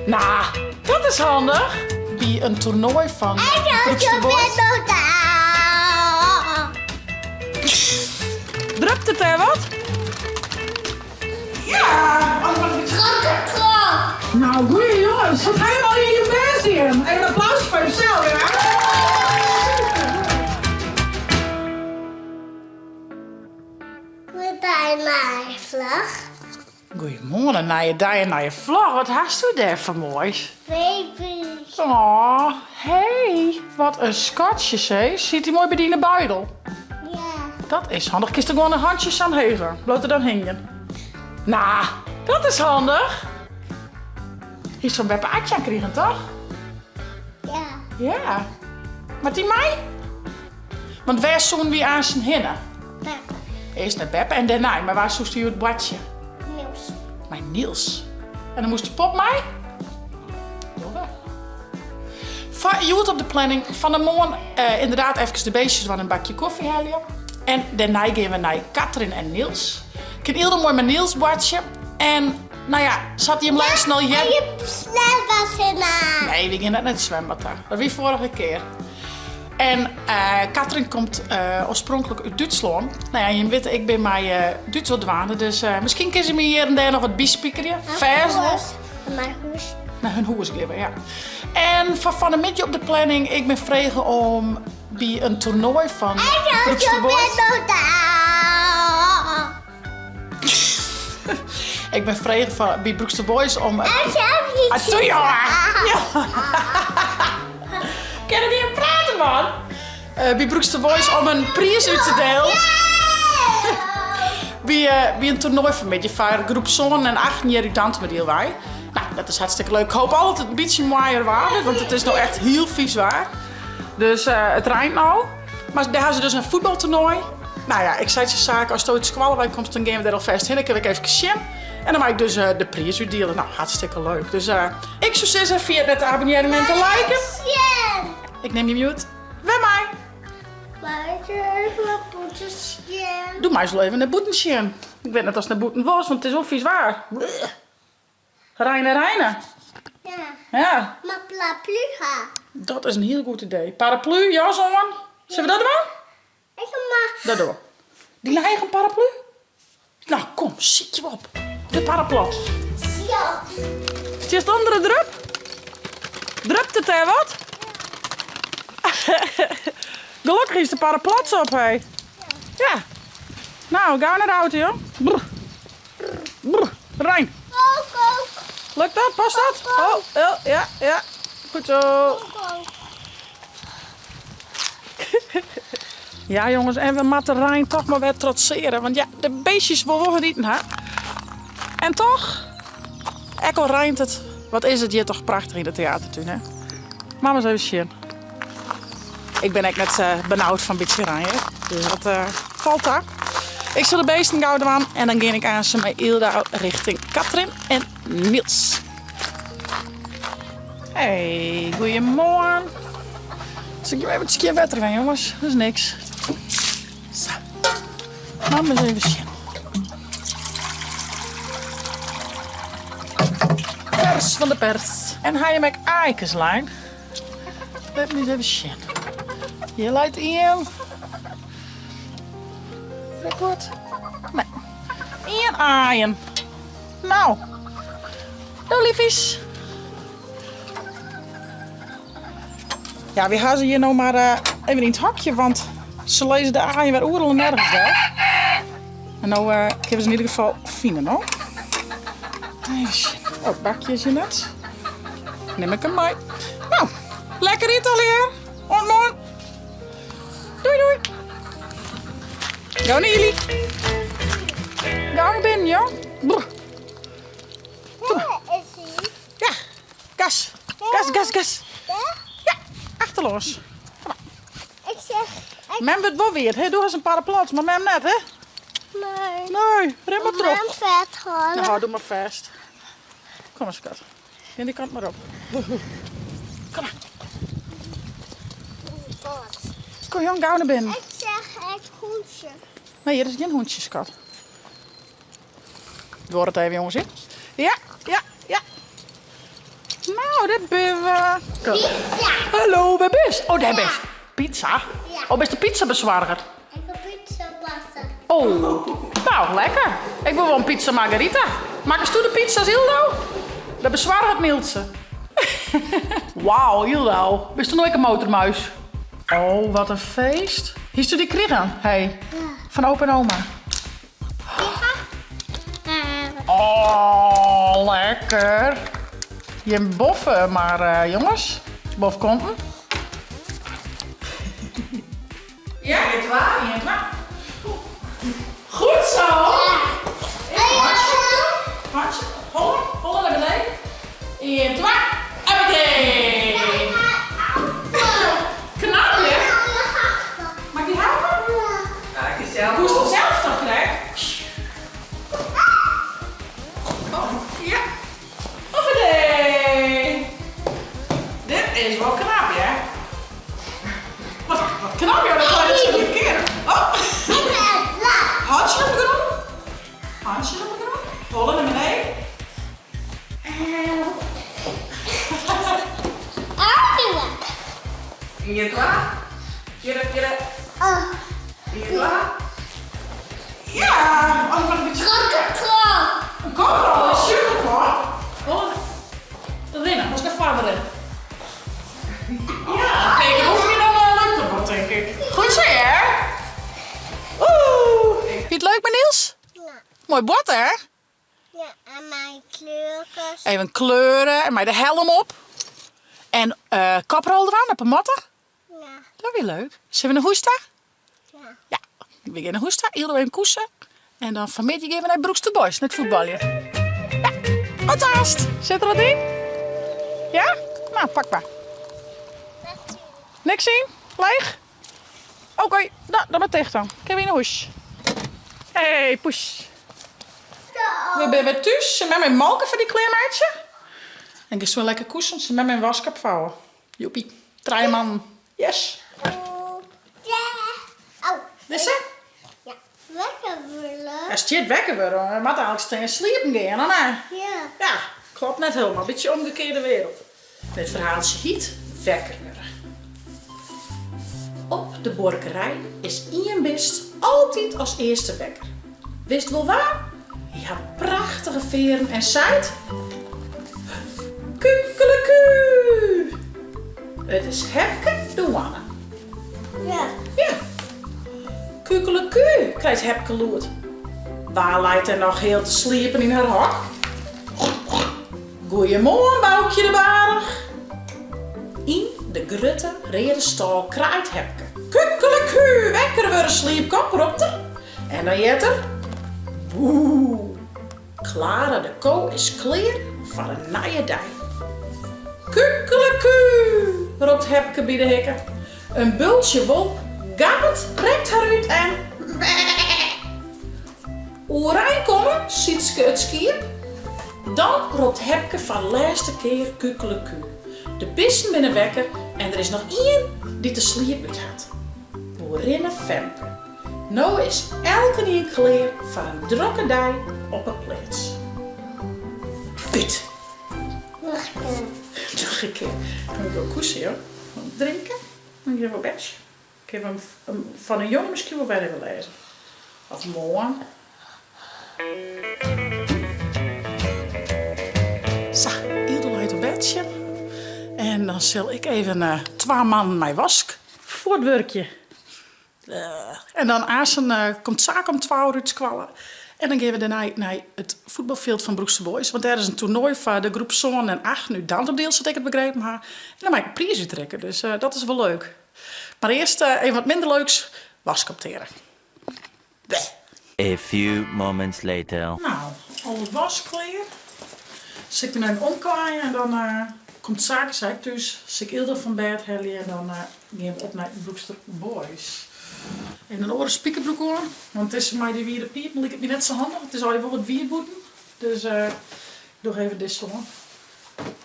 Nou, dat is handig. Bij een toernooi van Broekste Boys. Drupt het er wat? Ja, nou, goeie jongens. Wat ga je al in je best in? Even een applausje voor jezelf, ja? Goedemorgen, naar je dag en naar je vlog. Wat hast u daar voor moois? Baby's. Oh, hey, wat een schatje, zeg. Ziet hij mooi bij die in de buidel? Ja. Dat is handig. Kist er gewoon een handjes aan heger. Bloot er dan hingen. Nou, dat is handig. Hier is zo'n Beppe Atje aan krijgen, toch? Ja. Ja. Maar die mij? Want waar zoen wie aan zijn hinnen? Peppa. Eerst naar Beppe en daarna. Maar waar zoest u het badje? Niels. Mijn Niels. En dan moest de pop mij? Je hoort op de planning van de morgen inderdaad even de beestjes van een bakje koffie halen. En daarna gaan we naar Katrin en Niels. Ik heb heel mooi mijn Niels badje. En nou ja, zat hij hem lijst snel hier? En je zwembad in aan. Nee, we gaan net naar het zwembad daar. Dat was vorige keer. En Katrin komt oorspronkelijk uit Duitsland. Nou ja, je weet, ik ben mij Duitse douane, dus misschien kunnen ze me hier en daar nog wat biespiekerje. Vers nog. Mijn hoes. Naar hun hoes geven, ja. En van een beetje op de planning, ik ben vregen om bij een toernooi van Broekste Boys. Ik ben vregen bij Broekste Boys om... Doe jongen! Ja. Kan je niet aan praten, man? Bij Broekste Boys om een prijs uit te delen. Bij een toernooi van beetje van groep zoon en 18-jarige tante met heel wij. Nou, dat is hartstikke leuk. Ik hoop altijd een beetje mooier waar, want het is nou echt heel vies waar. Dus het rijdt nou. Maar daar hebben ze dus een voetbaltoernooi. Nou ja, ik zei het je zaken, als het ooit squallen komt, dan gaan we daar alvast heen. Dan kan ik even zien. En dan maak ik dus de prijs uitdelen. Nou, hartstikke leuk. Dus ik zou zeggen, via het abonnement te liken. Ik neem je mute. Bij mij. Doe mij zo even naar boetensje. Ik weet net als het naar boeten was, want het is wel vies waar. Reine. Ja. Ja. Maar paraplu. Dat is een heel goed idee. Paraplu, ja, zo'n. Zullen we dat doen? Ik maar. Dat doen we. Die eigen paraplu? Nou, kom, zit je op. De paraplu. Ja. Is het andere drup? Drupt het er wat? Gelukkig is de paraplu op, hé. Ja. Nou, gaan we naar de auto, joh. Brr. Brr. Rijn. Ook. Lukt dat? Past dat? Oh, ja. Goed zo. Ja, jongens, en we moeten Rijn toch maar weer trotseren. Want ja, de beestjes willen niet, hè. En toch, Echo rijnt het. Wat is het hier toch prachtig in de theatertuin, hè. Mama eens even zien. Ik ben echt net benauwd van een beetje rijden. Dus dat valt daar. Ik zal de beesten houden aan en dan ga ik aan ze met Ilda richting Katrin en Niels. Hey, goeiemorgen. Zal ik je even een keer wetter gaan, jongens? Dat is niks. Zo. Laat me eens even zien. Vers van de pers. En ga je met eikenslijn. Laat me eens even zien. Je leidt in. Goed. Nee. En aaien. Nou. Doe liefjes. Ja, we gaan ze hier nou maar even in het hokje, want ze lezen de aaien weer oerel en nergens daar. En nou geven ze in ieder geval fine, no? Even zien. Oh, bakje is je net. Neem ik hem mee. Nou, lekker eten alweer. Ontmoet. Doei. Ga naar jullie. Ga naar binnen, joh. Brr. Ja, gas. Ja, achterloos. Ik zeg. Mem wordt wel weer, hè? Doe eens een paraplu, maar mem net, hè? Nee, rem maar terug. Vet gewoon. Nou, doe maar vast. Kom eens, kat. Ga die kant maar op. Kom maar. Kom, jong, gauw naar binnen. Ik zeg het hoentje. Nee, hier is geen hoentjes, kat. Door het even, jongens, hè? Ja. Nou, dat ben we. Pizza. Hallo, waar best? Oh, daar best. Pizza? Ja. Oh, best de pizzabezorger? Ik heb pizza passen. Oh, nou, lekker. Ik wil wel een pizza margarita. Maak eens toe de pizza's, Hildo. De bezwaar het Nieltje. Wauw, Hildo. Bist er nooit een motormuis? Oh, wat een feest. Hier is die kriggen, hey. Van opa en oma. Oh, lekker. Je boffen, maar jongens. Bof komt. Ja, je hebt waar, je hebt waar. Goed zo. Hartje, hollen naar beneden. En twa. Oké. Knap, hè? Mag die helpen? Hoe is het zelf toch gelijk? Oh, ja. Oké. Dit is wel knap, hè? Wat knap, joh. Dat ga je zo een keer. Oh. Handje op de grond. Handje op de grond. Hollen naar beneden. Hier klaar? Hier. Hier klaar? Ja, oh, mag ik een beetje een koprol, een sugarkop. Oh, dat winnen, dat is de vader. Ja, kijk, dan hoef je dan leuk te worden, denk ik. Goed zo, hè? Oeh. Vind je het leuk, meneer Niels? Ja. Mooi bord, hè? Ja, en mijn kleurtjes. Even kleuren en maar de helm op. En kaprol eraan op een matter. Ja. Dat is weer leuk. Zullen we een hoesta? Ja. Ja, we gaan een hoesta. Hildo even koersen. En dan vanmiddag gaan we naar Broeks de Boys, met voetballen. Ja, wat haast. Zit er wat in? Ja? Nou, pak maar. Niks zien? Leeg? Oké, nou, dan maar tegen dan. Ik heb weer een hoes. Hey, push. We zijn weer thuis. Ze met mijn malken voor die kleermeidje. En ik ga zo lekker koersen. Ze met mijn waskap vouwen. Joepie. 3 man. Yes. Ja. Oh. Is ze? Ja. Lekker willen. Als je het wekker wordt, dan moet eigenlijk tegen sliepen gaan. Dan, Ja. ja, klopt net helemaal. Een beetje omgekeerde wereld. Dit verhaaltje heet wekker worden. Op de borkerij is Ian Bist altijd als eerste wekker. Wist wel waar? Hij had prachtige veren en zei: Kukeleku! Het is Hepke de Wanne. Ja. Ja. Kukeleku, krijgt Hepke loert. Waar lijkt er nog heel te sliepen in haar hok? Goeiemorgen, Boukje de Barig. In de grutte rede stal kraait Hepke. Kukeleku, wekker worden sliepkop, roept er. En dan jet er: boe. Clara de ko is klaar voor een nieuwe dag. Kukeleku, roept Hepke bij de hekken. Een bultje wolk gabbert, rekt haar uit en oerijn komen, ziet ze het skiën. Dan roept Hepke van de laatste keer kukeleku. De bisten binnen wekker en er is nog één die te sliep uit had. Boerinne Femke. Nou is elke nieuw klaar voor een drukke dag op een plaats. Uit. Nog een keer. Dan moet ik wel koersen, joh. Drinken. Dan geef ik een bedje. Ik heb hem van een jongen misschien wel verder willen lezen. Wat mooi. Zo, Hildo uit een bedje. En dan zal ik even 2 man mijn wask voor het werkje. En dan Aarsen komt zaak om 12 uur te kwallen. En dan gaan we daarna naar het voetbalveld van Broekse Boys. Want daar is een toernooi voor de groep 7 en 8. Nu Danterdeel, zodat ik het begrepen heb. En dan mag ik een prijs uittrekken. Dus dat is wel leuk. Maar eerst even wat minder leuks. Waskopteren. A few moments later. Nou, al het was klaar. Dus ik ben even omklaaien en dan komt zaken, zei ik thuis. Dus ik Hildo van bed hellen en dan gaan we op naar Broekse Boys. En een oren spiekerbroek hoor. Want het is mij die wierde piep, maar ik heb niet net zo handig. Het is al even wat wierboeten. Dus ik doe even dit zo.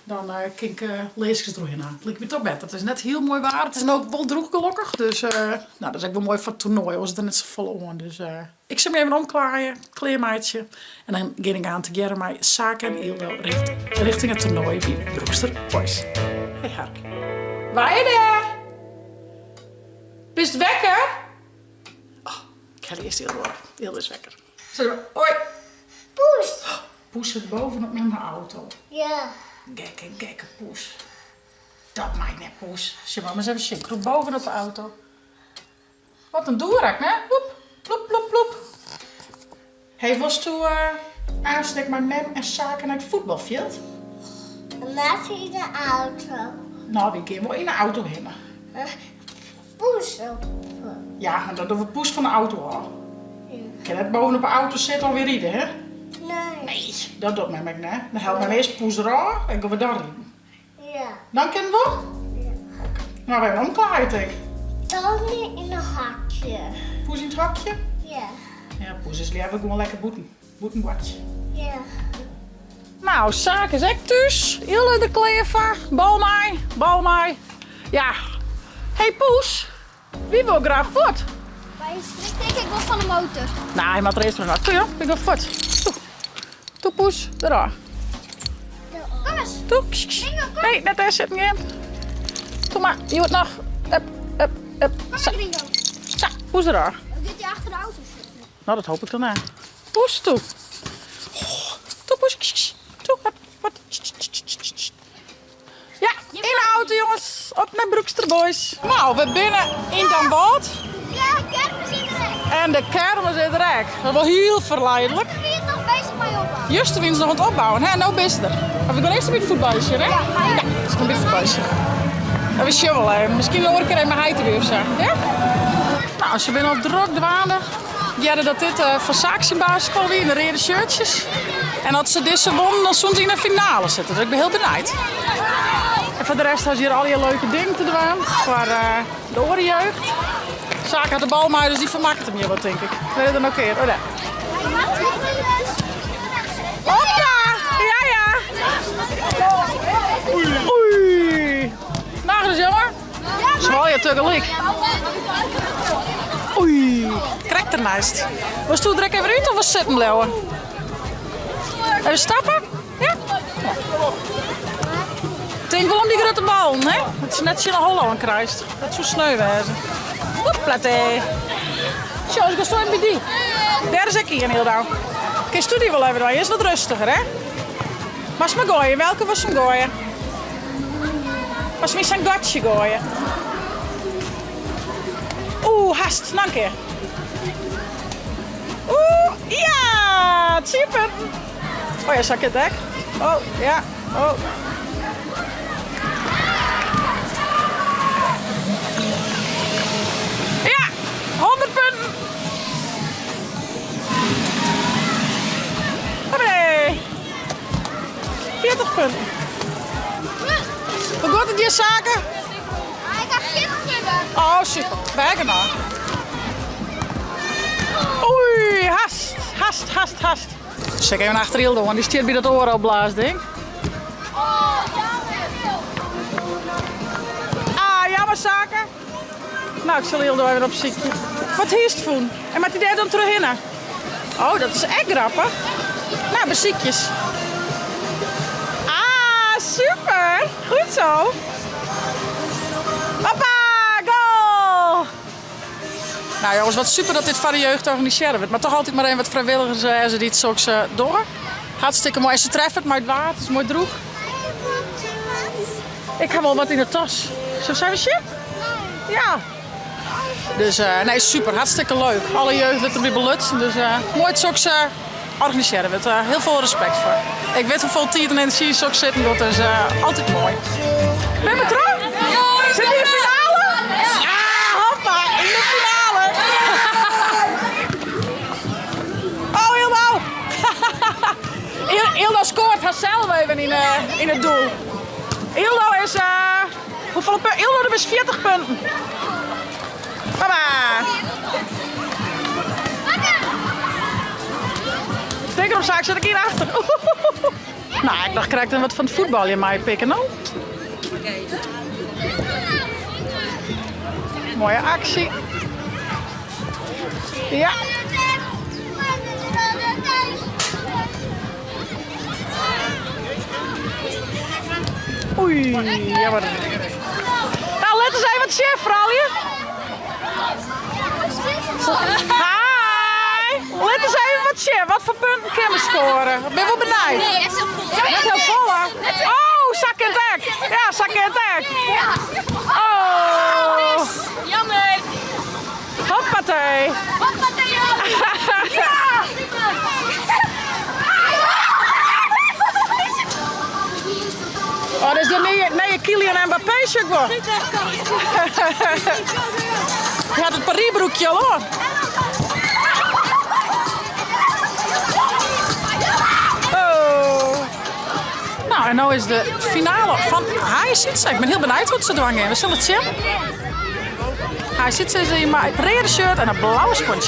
dan kan ik leesjes erin aan. Het lijkt me toch beter. Het is net heel mooi waar. Het is nu ook wel droog gelukkig. Dus nou, dat is ook wel mooi voor het toernooi. Was het er net zo vol aan. Dus ik zal me even omklaaien. Kleermaatje. En dan ga ik aan te geren met Saken en Ildo richting het toernooi bij Broekster Boys. Hey Hark. Waar je daar? Bist wekker? Oh, ik ga eerst Ildo op. Ildo is wekker. Zo, hoi. Poes. Poes zit bovenop met mijn auto. Ja. Gekke poes. Dat maakt net poes. Zie maar eens even zien. Kroep bovenop de auto. Wat een doerak, hè? Ploep, ploep, ploep, ploep. Hey, was toen aanstek met mem en Zaken naar het voetbalveld? Laat in de auto. Nou, we kunnen wel in de auto heen. Poes op. Ja, maar dan doen we poes van de auto al. Ja. Ik kan net bovenop de auto zitten alweer rijden, hè? Nee. Nee, dat doet mij niet. Dan helpt mij eerst poes eraf en gaan we daar rijden. Ja. Dan kunnen we? Ja. Nou, we hebben omklaaid, ik. Dan in een hakje. Poes in het hakje? Ja. Ja, poes is liever gewoon lekker boeten. Boetenbadje. Ja. Nou, Zaken is echt thuis. Ille de klever. Bal mij. Ja. Hey Poes, wie wil graag voort? Maar je strikt denk ik wel van de motor. Nou, hij mag er eerst maar naar. Toe joh, ik wil voort. Toe Poes, daar. Kom eens. Toe. Nee, net daar zit niet in. Toe maar, je wordt nog. Up. Zo, Gringo. zo, Poes daar. Dan zit hij achter de auto zitten. Nou, dat hoop ik dan. Poes, toe. Oh, toe Poes. Toe, wat. Ja, in de auto jongens. Op naar Broekster Boys. Nou, we binnen in Den Bosch. Ja, kermis in de rek. En de kermis in het rek. Dat is wel heel verleidelijk. Ben je nog bezig met opbouwen? Juist is nog aan het opbouwen. Hè? Nou best er. Of ik wil eerst een beetje voetballen, hè? Ja, ga je. Ja, het is een beetje voetballen. Dat is wel. Misschien hoor ik er even hij te weer of zo. Ja? Nou, als je bent op druk dwalen. Ja, dat dit van Saxen basisschool weer in de rode shirtjes. En als ze deze wonnen, dan soms in de finale zitten. Dus ik ben heel benieuwd. En voor de rest had je hier al je leuke dingen te doen. Voor de orenjeugd. Zaken had de bal maar, dus die vermaakt hem hier wat, denk ik. Ik weet het dan ook weer. Oh, daar. Hoppa! Ja. Oei. Nog eens, jongen. Zwaal je tegelijk. Oei. Krijgt ernaast. Was toen direct even uit of was zitten blijven? Even stappen? Ja? Ik denk wel om die grote bal, hè? Dat is net zo'n Holland kruist. Dat is zo sneu wezen. Hopplatee. Zo, ik ga zo even bij die. Daar is ik hier heel dauw. Kun je die wel even doen? Je is wat rustiger, hè? Was maar gooien. Welke was hem gooien? Was me zijn gatje gooien? Oeh, haast. Dank je. Oeh, ja! Super! Oh ja, zak je het hek? Oh, ja. Oh. Ja! 100 punten! Hoppé! 40 punten. Hoe gaat het hier Zaken? Ik heb 40 punten. Oh, super. Bijna nog. Oei, haast. Zeg even achter Hildo, want die stiert bij dat oor al blaas, denk. Ah, jammer Zaken. Nou, ik zal Hildo even op ziekte. Wat is het voor? En met die daar dan terug in? Oh, dat is echt grappig. Nou, beziekjes. Ah, super. Goed zo. Papa, goal! Nou jongens, wat super dat dit van de jeugd georganiseerd wordt. Maar toch altijd maar even wat vrijwilligers als ze dit zulks door. Hartstikke mooi. En ze treffen het maar het water. Het is mooi droeg. Ik heb wel wat in de tas. Zo zijn we shit? Ja. Dus nee, super. Hartstikke leuk. Alle jeugd wordt erbij belut. Dus mooi het zulks organiseren. Met heel veel respect voor. Ik weet hoeveel tijd en energie zulks zitten. Dat is altijd mooi. Ben je terug? Zit je in de finale? Ja, hoppa, in de finale. Oh, Hildo. Hildo scoort haarzelf even in het doel. Hildo is, hoeveel punten? Hildo is 40 punten. Papa. Denk erom, Zaak, zit ik hier achter. Nou, ik dacht, krijg dan wat van het voetbal in mij pikken, nou. Mooie actie. Ja. Oei, jammer. Nou, let eens even wat chef, vrouwje. Hi! Let eens even wat chef. Wat voor punten kunnen we scoren? Ik ben wel benieuwd. Nee, echt Net heel vol, hè? Oh, zak en dek. Ja, zak en dek. Oh. Jammer. Hoppatee. Hoppatee, ja. Oh, dat is de nieuwe Kylian Mbappé shirt, hoor. Je had het Paris-broekje al, hoor. Oh. Nou, en nu is de finale van HSC. Ik ben heel benieuwd hoe ze dwangen. We zullen het zien. HSC is in een rode shirt en een blauwe spons.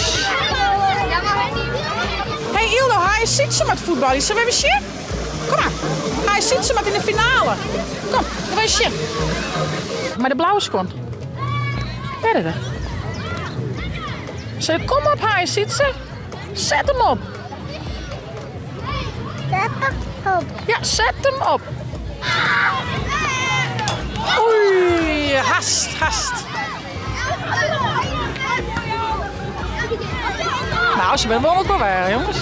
Hey Ildo, HSC met voetbal. Zullen we even zien? Kom maar. Hij zit ze met in de finale. Kom, dan wees je. Maar de blauwe skon. Verder. Zeg, kom op, hij zit ze. Zet hem op. Zet hem op. Ja, zet hem op. Oei, hast. Nou, ze bent wel ook wel weer, jongens.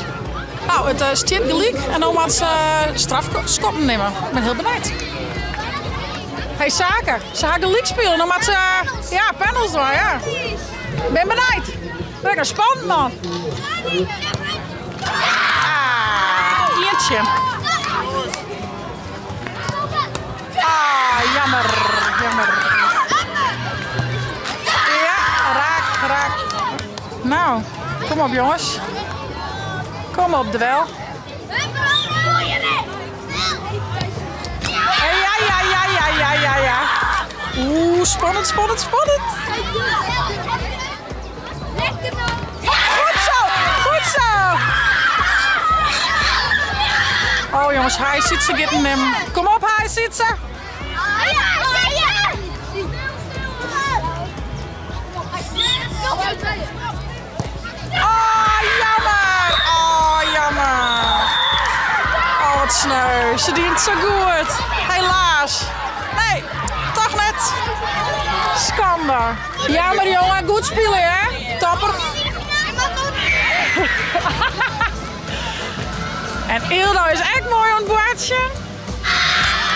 Nou, het is tien gelijk en dan moet ze strafskoppen nemen. Ik ben heel benieuwd. Hey, Zaken, ze gaan gelijk spelen. Dan moet ze, ja, panels doen, ja. Ik ben benieuwd. Lekker spannend, man. Ah, eentje. Ah, jammer. Ja, raak. Nou, kom op, jongens. Kom op, de wel. Ja. Oeh, spannend. Goed zo. Oh jongens, hij zit ze getting hem. Kom op, hij zit ze. Oh, wat sneu. Ze dient zo goed. Helaas. Nee, toch net. Schande. Jammer, jongen. Goed spelen, hè? Topper. En Ildo is echt mooi aan het boordje.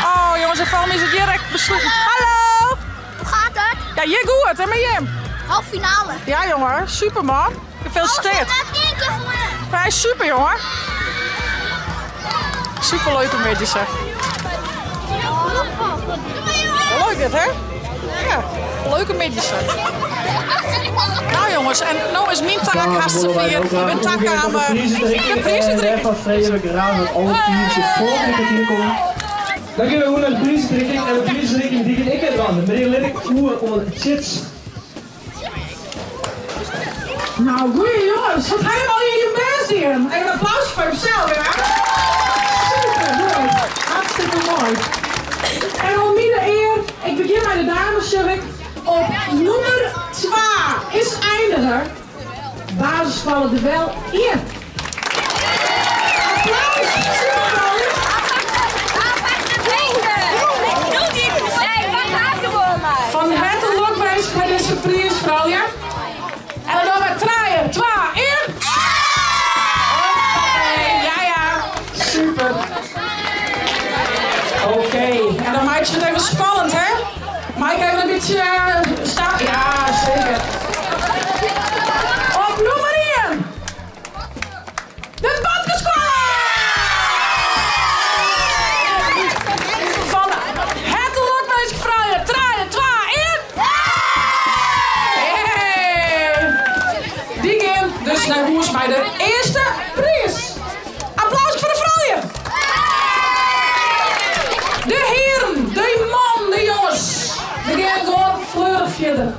Oh, jongens, en van is het direct besloten. Hallo. Hoe gaat het? Ja, je goed. En met Jim? Half finale. Ja, jongen. Super, man. Gefeliciteerd. Hij is super, jongen. Super leuk een beetje, zeg. Leuk dit, hè? Ja, leuke midjes. Nou jongens, en nu is mijn taak hartstikke vier. Mijn taak aan de prijzen drinken. Van vreselijk raar dat alle teams het volgende kwartier komen. Dan gaan we gewoon naar de prijsdrukking en de prijsdrukking die ik het aan. Meneer Liddik, voer onder de chits. Nou, goeie jongens, wat helemaal in je best hier. Even een applaus voor jezelf, hè? Super mooi, hartstikke mooi. En om mijn eer, ik begin bij de dames, Jurk. Op nummer 2 is eindiger. Basisvallen er wel in. Applaus, super mooi. Van het lokwijs bij deze prijs, vrouwje. En dan gaan we 3, 2, 1. Ja. Super. Oké. En dan maak je het even spannend, hè? Maak even een beetje staan. Ja, zeker. Op nummer 1. De badgeschool. Van het lokwijs vrouwje. 3, 2, 1. Die game, dus naar Hoes bij de eerste prijs. Applaus voor de vrouwen. De heren, de man, de jongens. We gaan gewoon vleurig verder.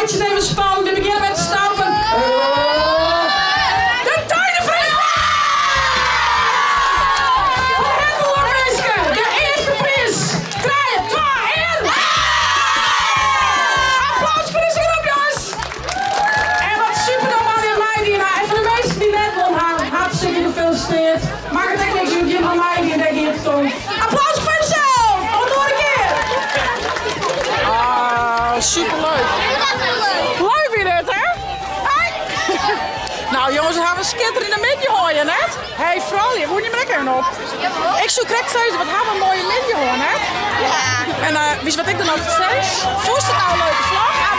tijdje even spannen. We beginnen met stampen. De tuinenvriend! De eerste prijs! 3, 2, 1! Applaus voor deze groep, jongens! En wat super dan man en mij die en voor de meesten die net won hebben, hartstikke gefeliciteerd. Maak het echt niks, jullie van mij die denk hier stond. Applaus voor jezelf! Nog een keer! Ah, super leuk. Leuk weer dit, hè? Hey. Nou jongens, we hebben een schitterende midje hooien net. Hey vrouw, je moet niet meer lekker op. Ik zoek direct steeds, wat hebben we een mooie midje hoor net. En wist wat ik dan ook steeds? Vond je het nou een leuke vlog?